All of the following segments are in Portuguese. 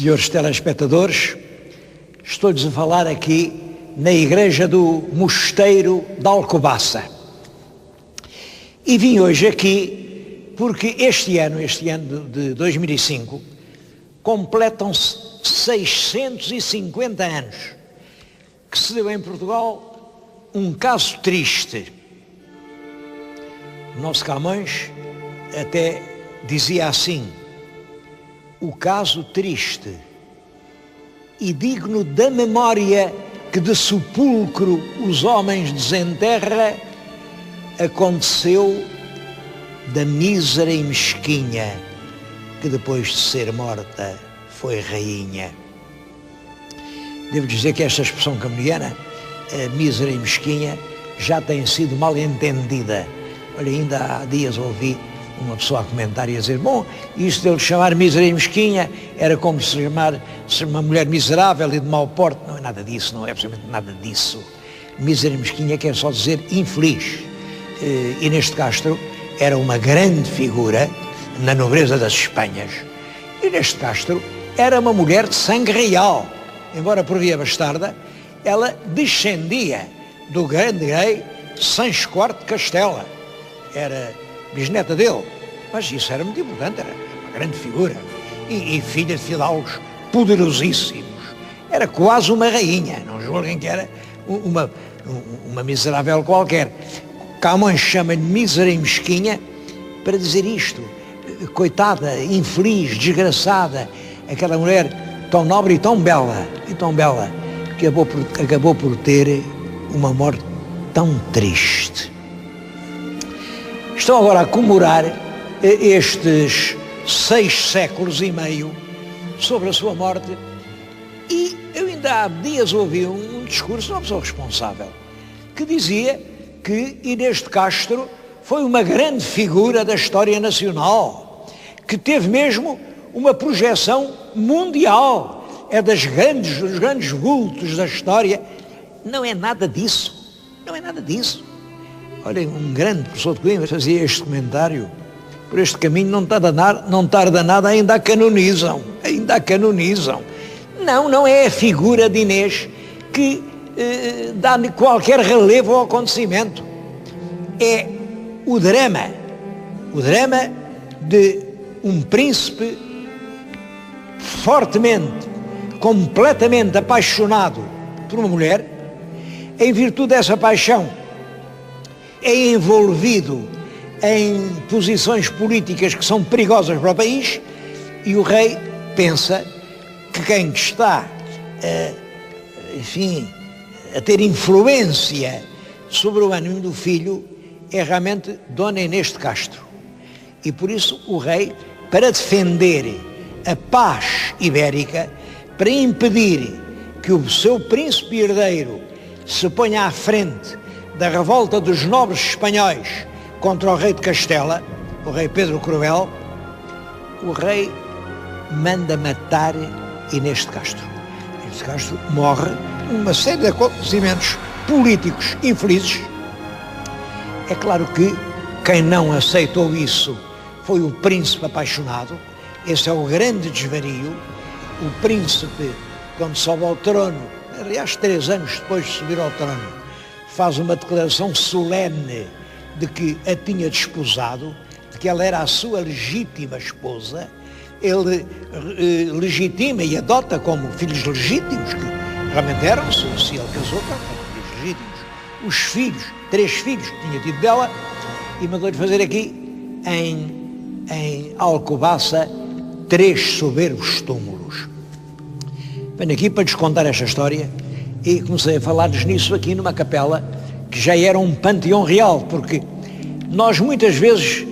Senhores telespectadores, estou-lhes a falar aqui na igreja do Mosteiro de Alcobaça. E vim hoje aqui porque este ano de 2005, completam-se 650 anos que se deu em Portugal um caso triste. O nosso Camões até dizia assim: o caso triste e digno da memória que de sepulcro os homens desenterra, aconteceu da mísera e mesquinha que depois de ser morta foi rainha. Devo dizer que esta expressão camoniana, mísera e mesquinha, já tem sido mal entendida. Olha, ainda há dias ouvi uma pessoa a comentar e a dizer: bom, isto de ele chamar mísera e mesquinha era como se chamar uma mulher miserável e de mau porte. Não é nada disso, não é absolutamente nada disso. Mísera e mesquinha quer só dizer infeliz. Inês de Castro era uma grande figura na nobreza das Espanhas. Inês de Castro era uma mulher de sangue real. Embora por via bastarda, ela descendia do grande rei Sancho IV de Castela. Era bisneta dele, mas isso era muito importante, era uma grande figura, e filha de fidalgos poderosíssimos. Era quase uma rainha, não julguem que era uma miserável qualquer. Camões chama-lhe mísera e mesquinha para dizer isto: coitada, infeliz, desgraçada, aquela mulher tão nobre e tão bela, que acabou por ter uma morte tão triste. Estão agora a comemorar estes 6 séculos e meio sobre a sua morte, e eu ainda há dias ouvi um discurso de uma pessoa responsável que dizia que Inês de Castro foi uma grande figura da história nacional, que teve mesmo uma projeção mundial, é dos grandes vultos da história. Não é nada disso, não é nada disso. Olhem, um grande professor de Coimbra fazia este comentário: por este caminho não tarda nada, ainda a canonizam. Não é a figura de Inês que dá qualquer relevo ao acontecimento. É o drama de um príncipe fortemente, completamente apaixonado por uma mulher. Em virtude dessa paixão, é envolvido em posições políticas que são perigosas para o país, e o rei pensa que quem está a ter influência sobre o ânimo do filho é realmente Dona Inês de Castro. E por isso o rei, para defender a paz ibérica, para impedir que o seu príncipe herdeiro se ponha à frente da revolta dos nobres espanhóis contra o rei de Castela, o rei Pedro Cruel, o rei manda matar Inês de Castro. Inês de Castro morre numa série de acontecimentos políticos infelizes. É claro que quem não aceitou isso foi o príncipe apaixonado. Esse é o grande desvario. O príncipe, quando sobe ao trono, aliás 3 anos depois de subir ao trono, faz uma declaração solene de que a tinha desposado, de que ela era a sua legítima esposa. Ele legitima e adota como filhos legítimos, que realmente eram, se ele casou, eram filhos legítimos, os filhos, 3 filhos que tinha tido dela, e mandou-lhe fazer aqui, em Alcobaça, 3 soberbos túmulos. Venho aqui para lhes contar esta história, e comecei a falar-lhes nisso aqui numa capela que já era um panteão real, porque nós muitas vezes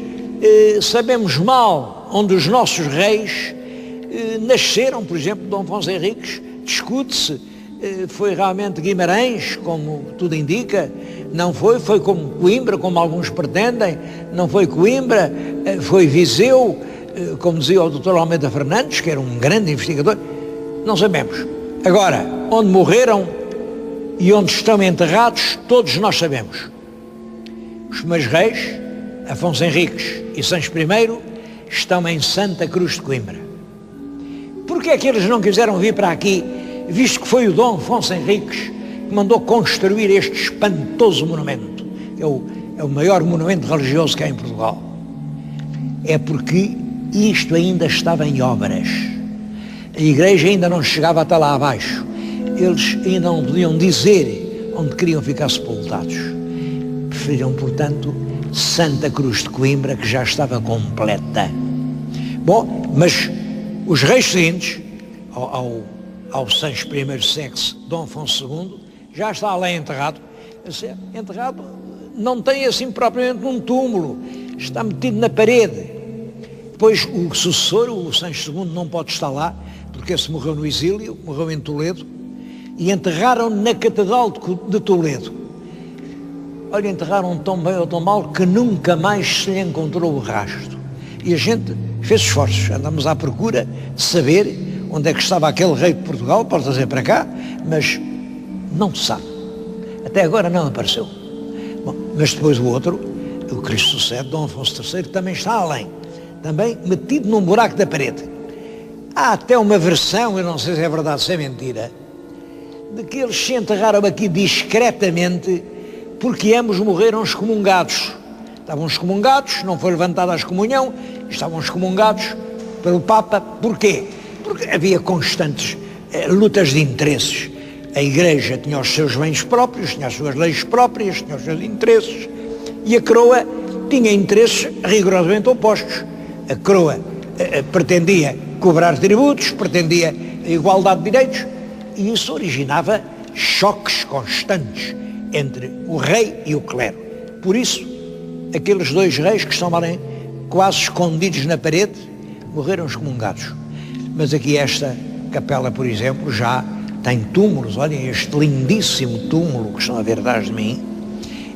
sabemos mal onde os nossos reis nasceram. Por exemplo, Dom Afonso Henriques, discute-se, foi realmente Guimarães, como tudo indica, não foi como Coimbra, como alguns pretendem, não foi Coimbra, foi Viseu, como dizia o Dr. Almeida Fernandes, que era um grande investigador. Não sabemos. Agora, onde morreram e onde estão enterrados, todos nós sabemos. Os meus reis, Afonso Henriques e Sancho I, estão em Santa Cruz de Coimbra. Porque é que eles não quiseram vir para aqui, visto que foi o Dom Afonso Henriques que mandou construir este espantoso monumento? É o maior monumento religioso que há em Portugal. É porque isto ainda estava em obras. A igreja ainda não chegava até lá abaixo. Eles ainda não podiam dizer onde queriam ficar sepultados. Preferiram, portanto, Santa Cruz de Coimbra, que já estava completa. Bom, mas os reis seguintes, ao Sancho I Sexo, Dom Afonso II, já está lá enterrado. Enterrado não tem assim propriamente um túmulo, está metido na parede. Depois o sucessor, o Sancho II, não pode estar lá, porque esse morreu no exílio, morreu em Toledo, e enterraram na Catedral de Toledo. Olha, enterraram tão bem ou tão mal que nunca mais se lhe encontrou o rastro. E a gente fez esforços, andamos à procura de saber onde é que estava aquele rei de Portugal, pode trazer para cá, mas não se sabe. Até agora não apareceu. Bom, mas depois o outro, o Cristo sucede, Dom Afonso III, também está além, também metido num buraco da parede. Há até uma versão, eu não sei se é verdade ou se é mentira, de que eles se enterraram aqui discretamente porque ambos morreram excomungados. Estavam excomungados, não foi levantada a excomunhão, estavam excomungados pelo Papa. Porquê? Porque havia constantes lutas de interesses. A Igreja tinha os seus bens próprios, tinha as suas leis próprias, tinha os seus interesses, e a coroa tinha interesses rigorosamente opostos. A coroa pretendia cobrar tributos, pretendia a igualdade de direitos, e isso originava choques constantes entre o rei e o clero. Por isso, aqueles dois reis que estão ali quase escondidos na parede, morreram excomungados. Mas aqui esta capela, por exemplo, já tem túmulos. Olhem, este lindíssimo túmulo que estão a ver atrás de mim,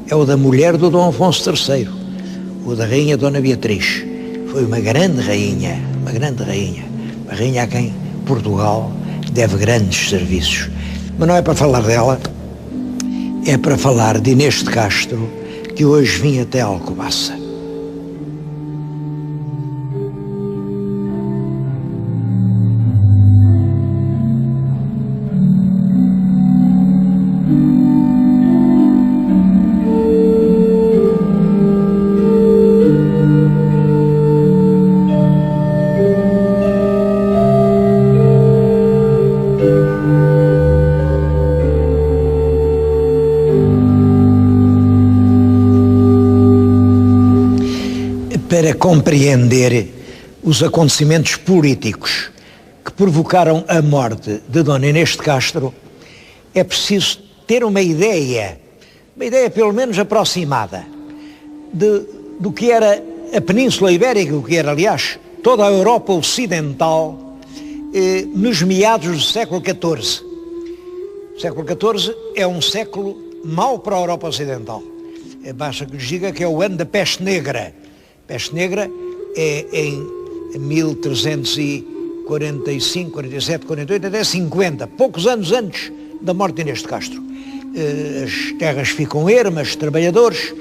é o da mulher do Dom Afonso III, o da rainha Dona Beatriz. Foi uma grande rainha, uma rainha a quem Portugal deve grandes serviços. Mas não é para falar dela, é para falar de Inês de Castro, que hoje vim até Alcobaça. Para compreender os acontecimentos políticos que provocaram a morte de Dona Inês de Castro, é preciso ter uma ideia pelo menos aproximada, do que era a Península Ibérica, o que era, aliás, toda a Europa Ocidental, nos meados do século XIV. O século XIV é um século mau para a Europa Ocidental. Basta que lhes diga que é o ano da peste negra. Peste negra é em 1345, 47, 48, até 50, poucos anos antes da morte de Inês de Castro. As terras ficam ermas, trabalhadores,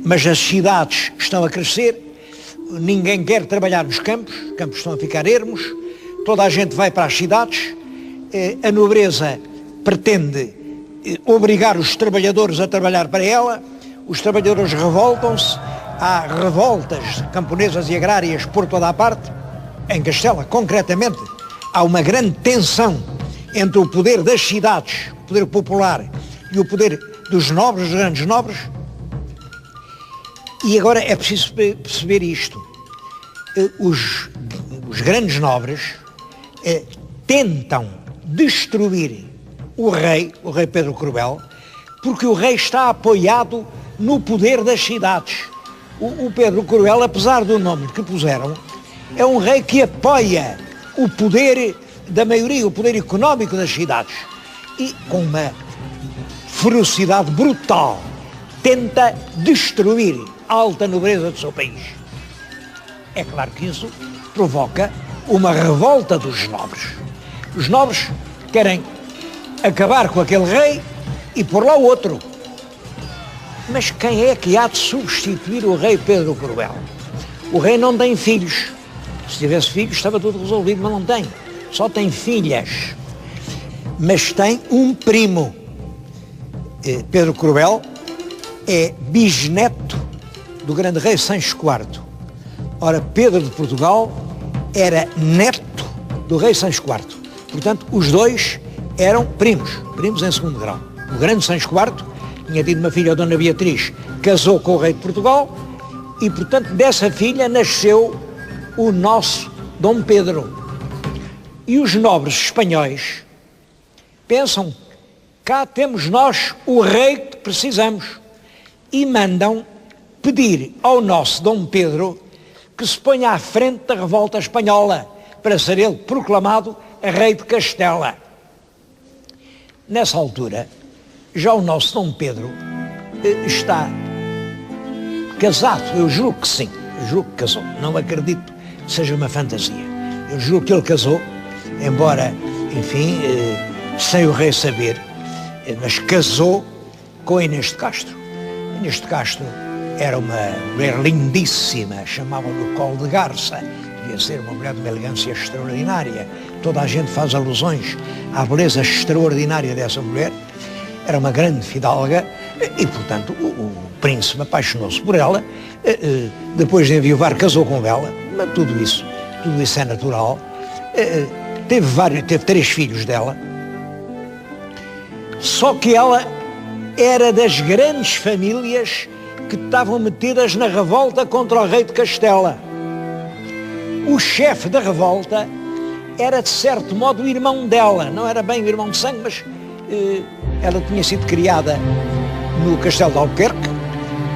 mas as cidades estão a crescer, ninguém quer trabalhar nos campos, os campos estão a ficar ermos, toda a gente vai para as cidades, a nobreza pretende obrigar os trabalhadores a trabalhar para ela, os trabalhadores revoltam-se, há revoltas camponesas e agrárias por toda a parte. Em Castela, concretamente, há uma grande tensão entre o poder das cidades, o poder popular, e o poder dos nobres, dos grandes nobres. E agora é preciso perceber isto. Os grandes nobres tentam destruir o rei Pedro Cruel, porque o rei está apoiado no poder das cidades. O Pedro Cruel, apesar do nome que puseram, é um rei que apoia o poder da maioria, o poder económico das cidades, e com uma ferocidade brutal tenta destruir a alta nobreza do seu país. É claro que isso provoca uma revolta dos nobres. Os nobres querem acabar com aquele rei e pôr lá o outro. Mas quem é que há de substituir o rei Pedro Cruel? O rei não tem filhos. Se tivesse filhos estava tudo resolvido, mas não tem. Só tem filhas. Mas tem um primo. Pedro Cruel é bisneto do grande rei Sancho IV. Ora, Pedro de Portugal era neto do rei Sancho IV. Portanto, os dois eram primos em segundo grau. O grande Sancho IV tinha tido uma filha, a Dona Beatriz, casou com o rei de Portugal e, portanto, dessa filha nasceu o nosso Dom Pedro. E os nobres espanhóis pensam, cá temos nós o rei que precisamos, e mandam pedir ao nosso Dom Pedro que se ponha à frente da revolta espanhola para ser ele proclamado rei de Castela. Nessa altura, já o nosso Dom Pedro está casado, eu julgo que sim, eu julgo que casou, não acredito que seja uma fantasia. Eu julgo que ele casou, embora, enfim, sem o rei saber, mas casou com Inês de Castro. Inês de Castro era uma mulher lindíssima, chamavam-lhe Colo de Garça, devia ser uma mulher de uma elegância extraordinária. Toda a gente faz alusões à beleza extraordinária dessa mulher. Era uma grande fidalga e, portanto, o príncipe apaixonou-se por ela, depois de enviuvar casou com ela, mas tudo isso é natural. Teve 3 filhos dela, só que ela era das grandes famílias que estavam metidas na revolta contra o rei de Castela. O chefe da revolta era, de certo modo, o irmão dela, não era bem o irmão de sangue, mas ela tinha sido criada no Castelo de Albuquerque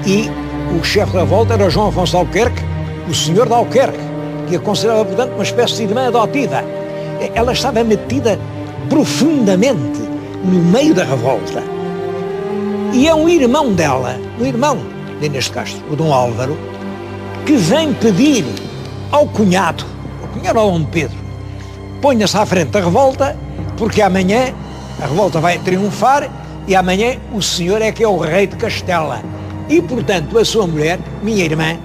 e o chefe da revolta era João Afonso de Albuquerque, o senhor de Albuquerque, que a considerava, portanto, uma espécie de irmã adotiva. Ela estava metida profundamente no meio da revolta. E é um irmão dela, um irmão de Inês de Castro, o Dom Álvaro, que vem pedir ao cunhado ao Dom Pedro, ponha-se à frente da revolta, porque amanhã a revolta vai triunfar e amanhã o senhor é que é o rei de Castela. E, portanto, a sua mulher, minha irmã,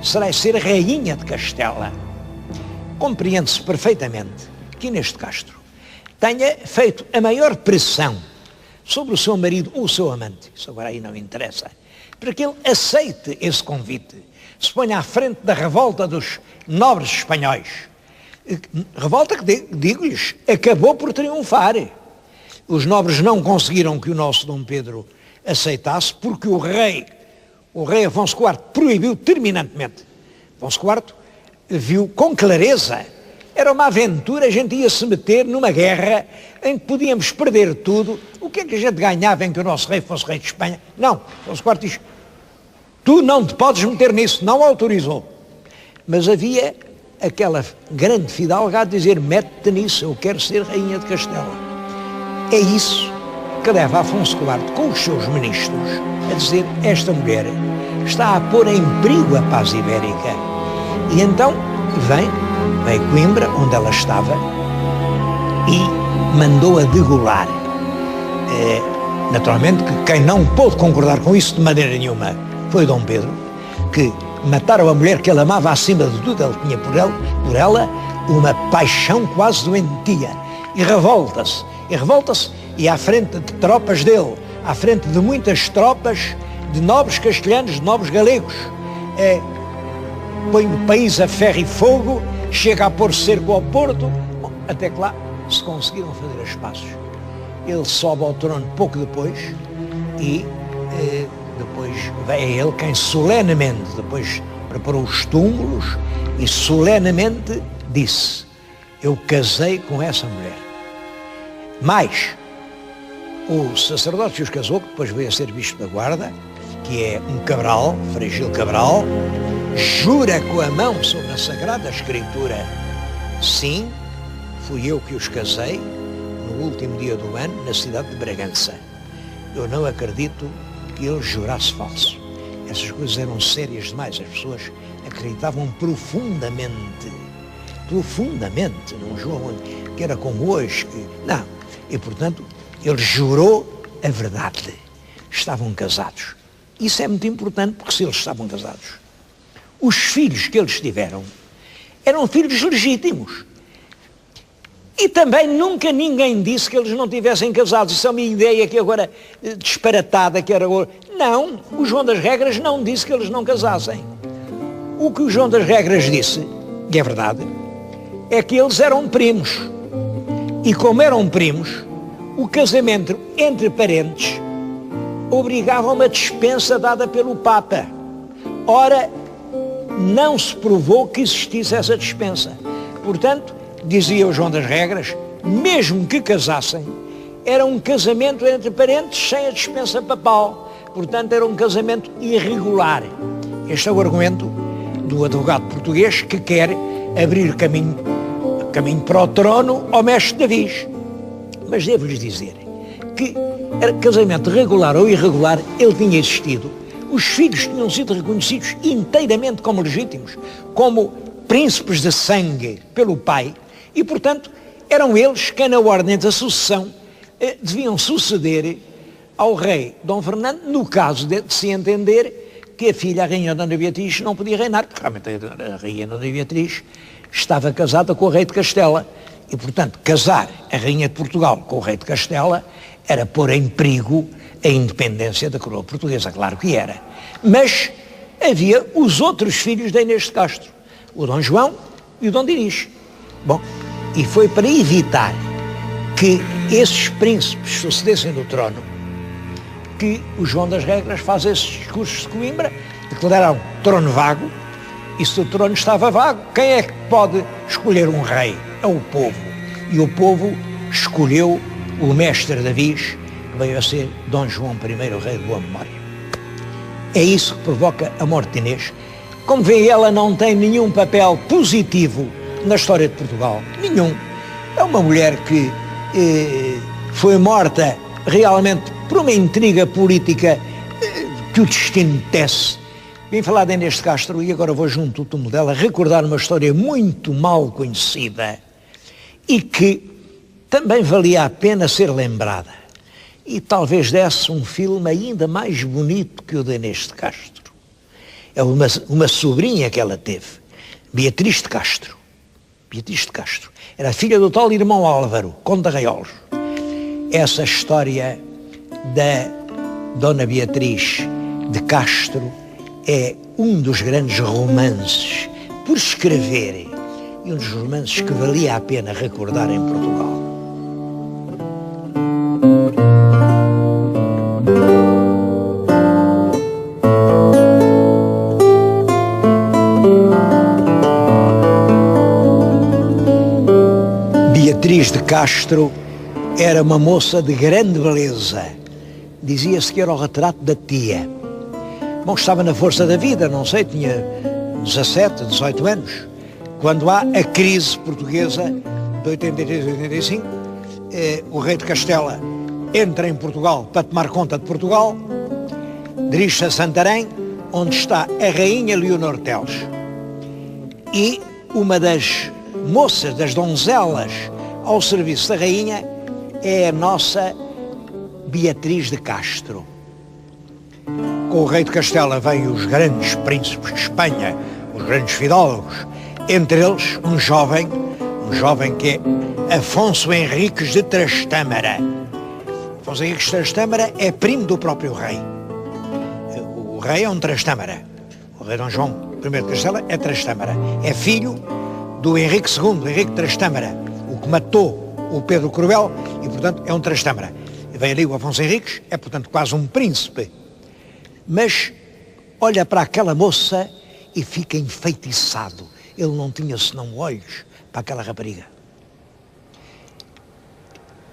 será ser rainha de Castela. Compreende-se perfeitamente que Inês de Castro tenha feito a maior pressão sobre o seu marido ou o seu amante, isso agora aí não interessa, para que ele aceite esse convite, se ponha à frente da revolta dos nobres espanhóis. Revolta que, digo-lhes, acabou por triunfar. Os nobres não conseguiram que o nosso Dom Pedro aceitasse, porque o rei Afonso IV proibiu terminantemente. Afonso IV viu com clareza, era uma aventura, a gente ia se meter numa guerra em que podíamos perder tudo. O que é que a gente ganhava em que o nosso rei fosse rei de Espanha? Não, Afonso IV diz, tu não te podes meter nisso, não autorizou. Mas havia aquela grande fidalga a dizer, mete-te nisso, eu quero ser rainha de Castela. É isso que leva Afonso IV com os seus ministros a dizer, esta mulher está a pôr em perigo a paz ibérica. E então vem a Coimbra, onde ela estava, e mandou-a degolar. Naturalmente que quem não pôde concordar com isso de maneira nenhuma foi Dom Pedro, que mataram a mulher que ele amava acima de tudo, ele tinha por ela uma paixão quase doentia, e revolta-se, e à frente de tropas dele, à frente de muitas tropas de nobres castelhanos, de nobres galegos, põe o país a ferro e fogo, chega a pôr cerco ao Porto, até que lá se conseguiram fazer as pazes. Ele sobe ao trono pouco depois e depois veio a ele quem solenemente, depois preparou os túmulos e solenemente disse, eu casei com essa mulher. Mas o sacerdote que os casou, que depois veio a ser bispo da Guarda, que é um Cabral, Frei Gil Cabral, jura com a mão sobre a Sagrada Escritura, sim, fui eu que os casei no último dia do ano na cidade de Bragança. Eu não acredito que ele jurasse falso. Essas coisas eram sérias demais, as pessoas acreditavam profundamente, não juram que era como hoje, não. E portanto, ele jurou a verdade. Estavam casados. Isso é muito importante, porque se eles estavam casados, os filhos que eles tiveram Eram filhos legítimos. E também nunca ninguém disse que eles não tivessem casados. Isso é uma ideia que agora disparatada, que era agora. Não, o João das Regras não disse que eles não casassem. O que o João das Regras disse, e é verdade, é que eles eram primos. E como eram primos, o casamento entre parentes obrigava a uma dispensa dada pelo Papa. Ora, não se provou que existisse essa dispensa. Portanto, dizia o João das Regras, mesmo que casassem, era um casamento entre parentes sem a dispensa papal. Portanto, era um casamento irregular. Este é o argumento do advogado português que quer abrir caminho para o trono ao mestre Davis. Mas devo-lhes dizer que casamento regular ou irregular, ele tinha existido. Os filhos tinham sido reconhecidos inteiramente como legítimos, como príncipes de sangue pelo pai, e, portanto, eram eles que, na ordem da sucessão, deviam suceder ao rei Dom Fernando, no caso de se entender que a filha, a rainha Dona Beatriz, não podia reinar, porque realmente a rainha Dona Beatriz estava casada com o rei de Castela, e, portanto, casar a rainha de Portugal com o rei de Castela era pôr em perigo a independência da coroa portuguesa, claro que era. Mas havia os outros filhos da Inês de Castro, o Dom João e o Dom Dinis. Bom, e foi para evitar que esses príncipes sucedessem no trono que o João das Regras faz esses discursos de Coimbra, declararam trono vago, e se o trono estava vago, quem é que pode escolher um rei? É o povo. E o povo escolheu o mestre Davis, que veio a ser Dom João I, rei de boa memória. É isso que provoca a morte de Inês. Como vê, ela não tem nenhum papel positivo na história de Portugal. Nenhum. É uma mulher que foi morta realmente por uma intriga política que o destino tece. Vim falar de Inês de Castro e agora vou junto ao túmulo dela recordar uma história muito mal conhecida e que também valia a pena ser lembrada. E talvez desse um filme ainda mais bonito que o de Inês de Castro. É uma sobrinha que ela teve, Beatriz de Castro. Beatriz de Castro. Era filha do tal irmão Álvaro, conde de Arraiolos. Essa história da Dona Beatriz de Castro é um dos grandes romances por escrever e um dos romances que valia a pena recordar em Portugal. Beatriz de Castro era uma moça de grande beleza. Dizia-se que era o retrato da tia. Bom, estava na força da vida, não sei, tinha 17, 18 anos, quando há a crise portuguesa de 83 e 85, o rei de Castela entra em Portugal para tomar conta de Portugal, dirige-se a Santarém, onde está a rainha Leonor Teles. E uma das moças, das donzelas ao serviço da rainha, é a nossa Beatriz de Castro. Com o rei de Castela vêm os grandes príncipes de Espanha, os grandes fidalgos, entre eles um jovem que é Afonso Henriques de Trastâmara. Afonso Henriques de Trastâmara é primo do próprio rei. O rei é um Trastâmara. O rei Dom João I de Castela é Trastâmara. É filho do Henrique II, Henrique de Trastâmara, o que matou o Pedro Cruel, e portanto é um Trastâmara. Vem ali o Afonso Henriques, é portanto quase um príncipe. Mas olha para aquela moça e fica enfeitiçado. Ele não tinha senão olhos para aquela rapariga.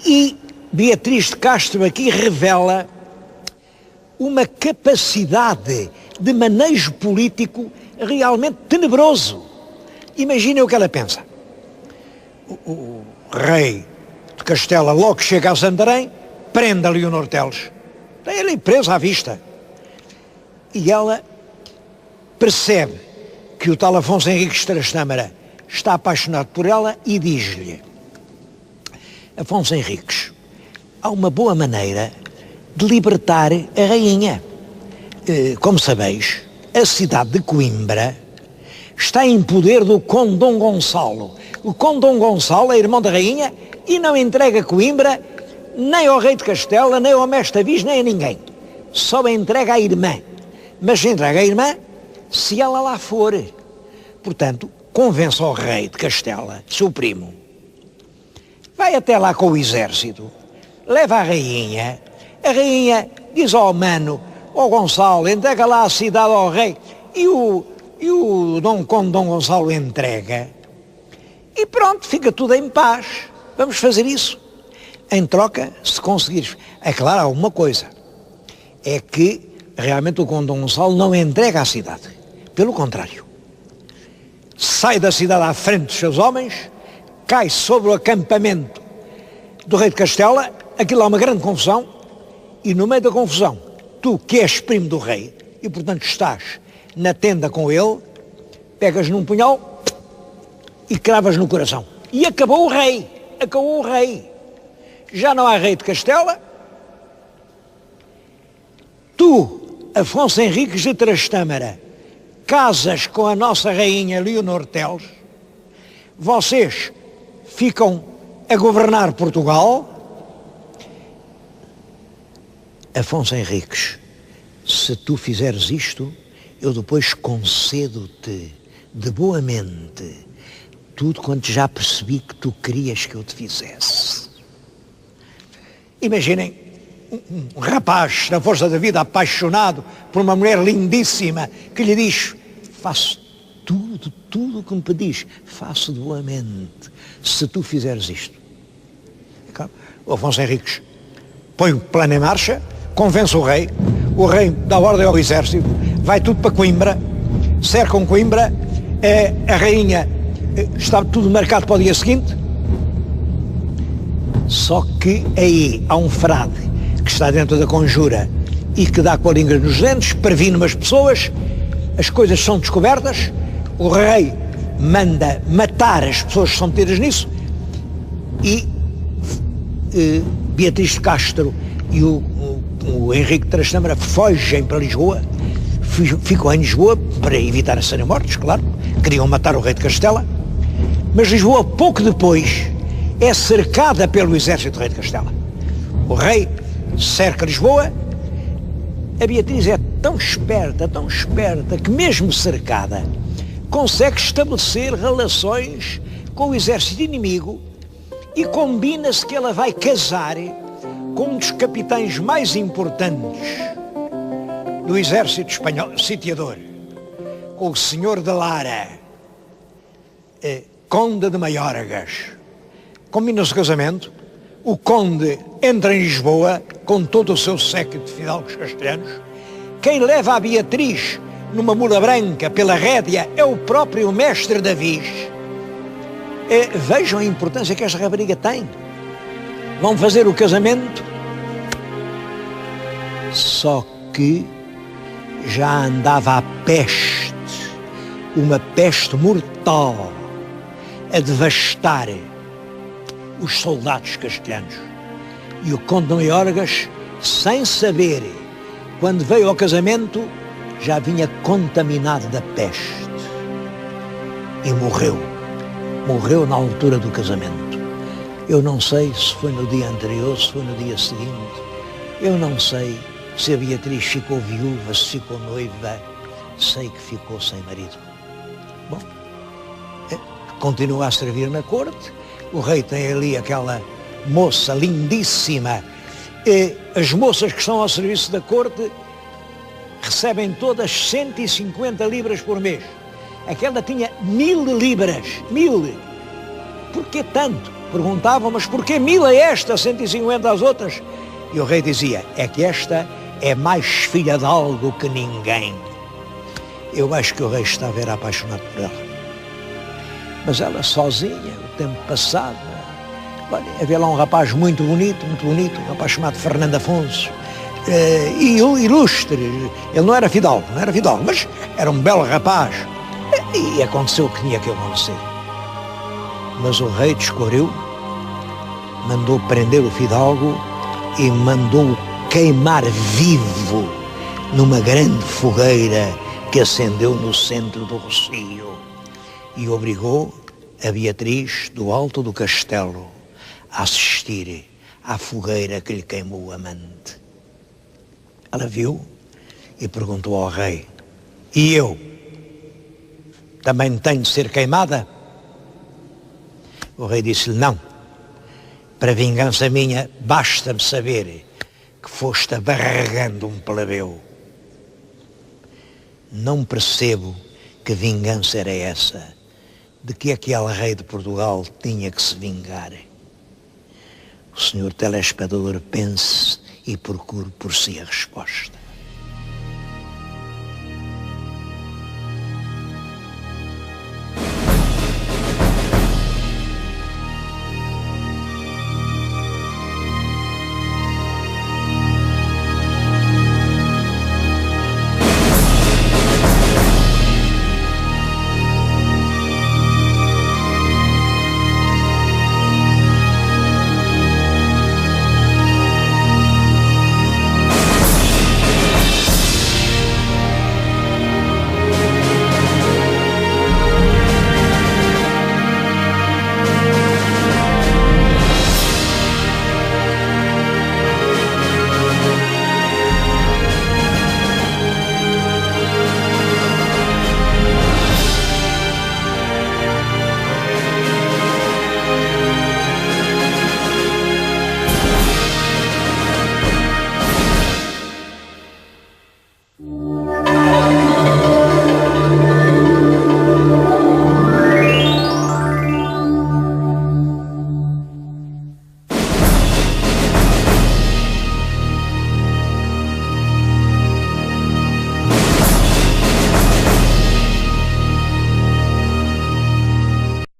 E Beatriz de Castro aqui revela uma capacidade de manejo político realmente tenebroso. Imaginem o que ela pensa. O rei de Castela logo chega a Santarém, prende a Leonor Teles. Tem ele presa à vista. E ela percebe que o tal Afonso Henriques de Trastâmara está apaixonado por ela e diz-lhe: Afonso Henriques, há uma boa maneira de libertar a rainha. Como sabeis, a cidade de Coimbra está em poder do Conde Dom Gonçalo. O Conde Dom Gonçalo é irmão da rainha e não entrega Coimbra nem ao rei de Castela, nem ao mestre Avis, nem a ninguém. Só a entrega à irmã. Mas entrega à irmã se ela lá for. Portanto, convence ao rei de Castela, seu primo, vai até lá com o exército, leva a rainha diz ao mano, ao Gonçalo, entrega lá a cidade ao rei, e o Conde Dom Gonçalo entrega, e pronto, fica tudo em paz. Vamos fazer isso. Em troca, se conseguires. É claro, há uma coisa, é que realmente o Conde Dom Gonçalo não entrega a cidade, pelo contrário. Sai da cidade à frente dos seus homens, cai sobre o acampamento do rei de Castela, aquilo há uma grande confusão, e no meio da confusão, tu que és primo do rei, e portanto estás na tenda com ele, pegas num punhal e cravas no coração. E acabou o rei, Já não há rei de Castela, tu, Afonso Henriques de Trastâmara, casas com a nossa rainha Leonor Teles, vocês ficam a governar Portugal. Afonso Henriques, se tu fizeres isto, eu depois concedo-te de boa mente tudo quanto já percebi que tu querias que eu te fizesse. Imaginem um rapaz na força da vida apaixonado por uma mulher lindíssima que lhe diz: faço tudo o que me pedis, faço de boa mente, se tu fizeres isto. O Afonso Henriques põe o plano em marcha, convence o rei dá ordem ao exército, vai tudo para Coimbra, cercam Coimbra, a rainha está tudo marcado para o dia seguinte, só que aí há um frade que está dentro da conjura e que dá com a língua nos dentes, previne umas pessoas, as coisas são descobertas, o rei manda matar as pessoas que são metidas nisso e Beatriz de Castro e o Henrique de Trastâmara fogem para Lisboa, ficam em Lisboa para evitar a serem mortos, claro, queriam matar o rei de Castela, mas Lisboa pouco depois é cercada pelo exército do rei de Castela. O rei cerca Lisboa, a Beatriz é tão esperta, que mesmo cercada, consegue estabelecer relações com o exército inimigo e combina-se que ela vai casar com um dos capitães mais importantes do exército espanhol, sitiador, com o senhor de Lara, conde de Maiorgas. Combina-se o casamento, o conde entra em Lisboa com todo o seu séquito de fidalgos castelhanos. Quem leva a Beatriz numa mula branca pela rédea é o próprio mestre Davis. Vejam a importância que esta rapariga tem. Vão fazer o casamento, só que já andava a peste, uma peste mortal, a devastar os soldados castelhanos. E o conde de Maiorgas, sem saber, quando veio ao casamento, já vinha contaminado da peste e morreu na altura do casamento. Eu não sei se foi no dia anterior, se foi no dia seguinte, eu não sei se a Beatriz ficou viúva, se ficou noiva, sei que ficou sem marido. Bom, continua a servir na corte, o rei tem ali aquela moça lindíssima, e as moças que estão ao serviço da corte recebem todas 150 libras por mês. Aquela tinha 1000 libras, 1000. Porquê tanto? Perguntavam, mas porquê 1000 a esta, 150 às outras? E o rei dizia, é que esta é mais filha de algo que ninguém. Eu acho que o rei estava era apaixonado por ela. Mas ela sozinha, o tempo passado, olha, havia lá um rapaz muito bonito, um rapaz chamado Fernando Afonso, ilustre, ele não era fidalgo, mas era um belo rapaz, e aconteceu o que tinha que acontecer. Mas o rei descobriu, mandou prender o fidalgo e mandou-o queimar vivo numa grande fogueira que acendeu no centro do Rocio. e obrigou a Beatriz do alto do castelo a assistir à fogueira que lhe queimou o amante. Ela viu e perguntou ao rei: e eu? Também tenho de ser queimada? O rei disse-lhe: não. Para vingança minha, basta-me saber que foste abarragando um plebeu. Não percebo que vingança era essa, de que aquele rei de Portugal tinha que se vingar. O senhor telespectador pense e procure por si a resposta.